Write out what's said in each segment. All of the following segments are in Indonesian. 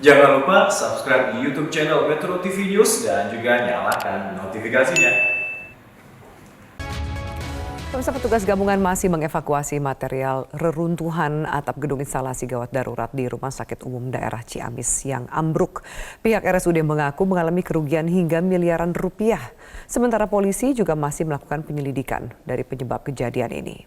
Jangan lupa subscribe di YouTube channel Metro TV News dan juga nyalakan notifikasinya. Pemirsa, petugas gabungan masih mengevakuasi material reruntuhan atap gedung instalasi gawat darurat di Rumah Sakit Umum Daerah Ciamis yang ambruk. Pihak RSUD mengaku mengalami kerugian hingga miliaran rupiah. Sementara polisi juga masih melakukan penyelidikan dari penyebab kejadian ini.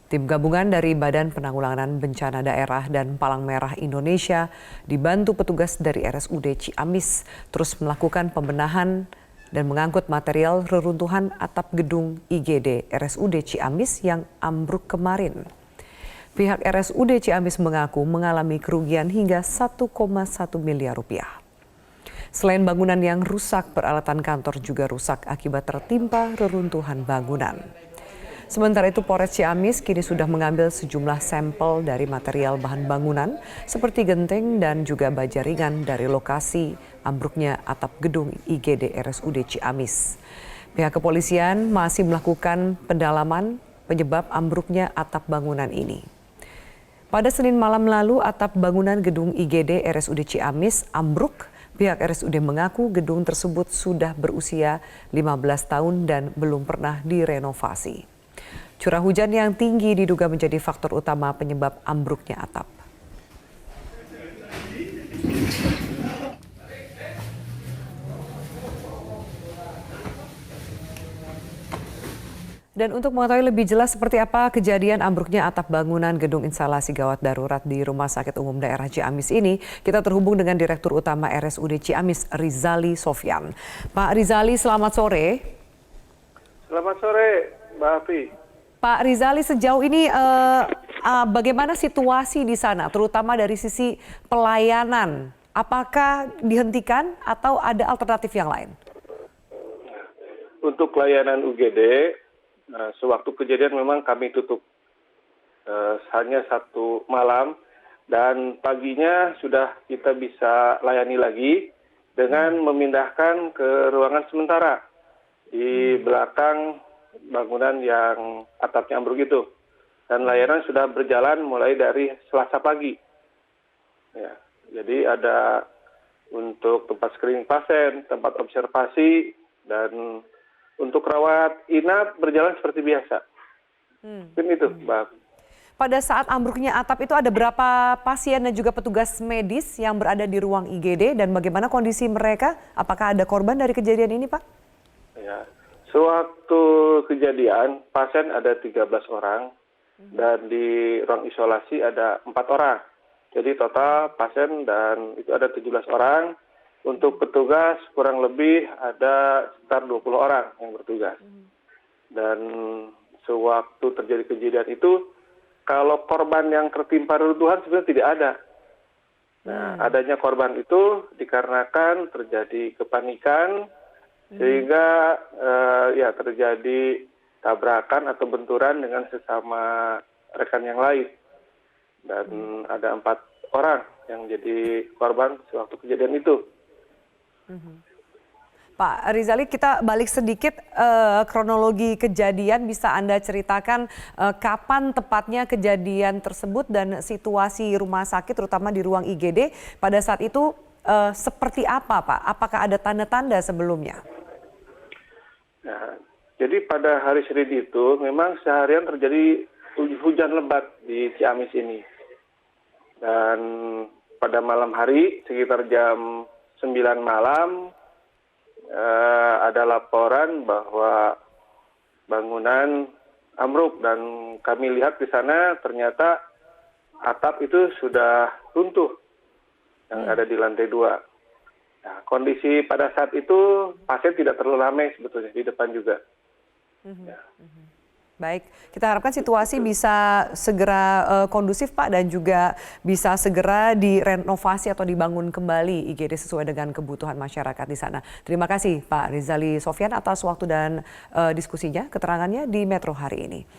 Tim gabungan dari Badan Penanggulangan Bencana Daerah dan Palang Merah Indonesia dibantu petugas dari RSUD Ciamis terus melakukan pembenahan dan mengangkut material reruntuhan atap gedung IGD RSUD Ciamis yang ambruk kemarin. Pihak RSUD Ciamis mengaku mengalami kerugian hingga 1,1 miliar rupiah. Selain bangunan yang rusak, peralatan kantor juga rusak akibat tertimpa reruntuhan bangunan. Sementara itu Polres Ciamis kini sudah mengambil sejumlah sampel dari material bahan bangunan seperti genteng dan juga baja ringan dari lokasi ambruknya atap gedung IGD RSUD Ciamis. Pihak kepolisian masih melakukan pendalaman penyebab ambruknya atap bangunan ini. Pada Senin malam lalu atap bangunan gedung IGD RSUD Ciamis ambruk. Pihak RSUD mengaku gedung tersebut sudah berusia 15 tahun dan belum pernah direnovasi. Curah hujan yang tinggi diduga menjadi faktor utama penyebab ambruknya atap. Dan untuk mengetahui lebih jelas seperti apa kejadian ambruknya atap bangunan gedung instalasi gawat darurat di Rumah Sakit Umum Daerah Ciamis ini, kita terhubung dengan Direktur Utama RSUD Ciamis, Rizali Sofyan. Pak Rizali, selamat sore. Selamat sore, Mbak Afi. Pak Rizali, sejauh ini bagaimana situasi di sana, terutama dari sisi pelayanan? Apakah dihentikan atau ada alternatif yang lain? Untuk layanan UGD, sewaktu kejadian memang kami tutup hanya satu malam dan paginya sudah kita bisa layani lagi dengan memindahkan ke ruangan sementara di belakang bangunan yang atapnya ambruk itu. Dan layanan sudah berjalan mulai dari Selasa pagi. Ya, jadi ada untuk tempat screening pasien, tempat observasi, dan untuk rawat inap berjalan seperti biasa. Mungkin itu, Mbak. Pada saat ambruknya atap itu ada berapa pasien dan juga petugas medis yang berada di ruang IGD dan bagaimana kondisi mereka? Apakah ada korban dari kejadian ini, Pak? Ya, sewaktu kejadian pasien ada 13 orang dan di ruang isolasi ada 4 orang. Jadi total pasien dan itu ada 17 orang. Untuk petugas kurang lebih ada sekitar 20 orang yang bertugas. Dan sewaktu terjadi kejadian itu, kalau korban yang tertimpa reruntuhan sebenarnya tidak ada. Nah, adanya korban itu dikarenakan terjadi kepanikan, sehingga ya terjadi tabrakan atau benturan dengan sesama rekan yang lain. Dan ada 4 orang yang jadi korban sewaktu kejadian itu. Pak Rizali, kita balik sedikit kronologi kejadian. Bisa Anda ceritakan kapan tepatnya kejadian tersebut dan situasi rumah sakit terutama di ruang IGD pada saat itu seperti apa, Pak? Apakah ada tanda-tanda sebelumnya? Nah, jadi pada hari Senin itu memang seharian terjadi hujan lebat di Ciamis ini. Dan pada malam hari sekitar jam 9 malam ada laporan bahwa bangunan ambruk dan kami lihat di sana ternyata atap itu sudah runtuh yang ada di lantai 2. Nah, kondisi pada saat itu pasien tidak terlalu ramai sebetulnya di depan juga. Ya. Baik, kita harapkan situasi bisa segera kondusif, Pak, dan juga bisa segera direnovasi atau dibangun kembali IGD sesuai dengan kebutuhan masyarakat di sana. Terima kasih Pak Rizali Sofyan atas waktu dan diskusinya, keterangannya di Metro hari ini.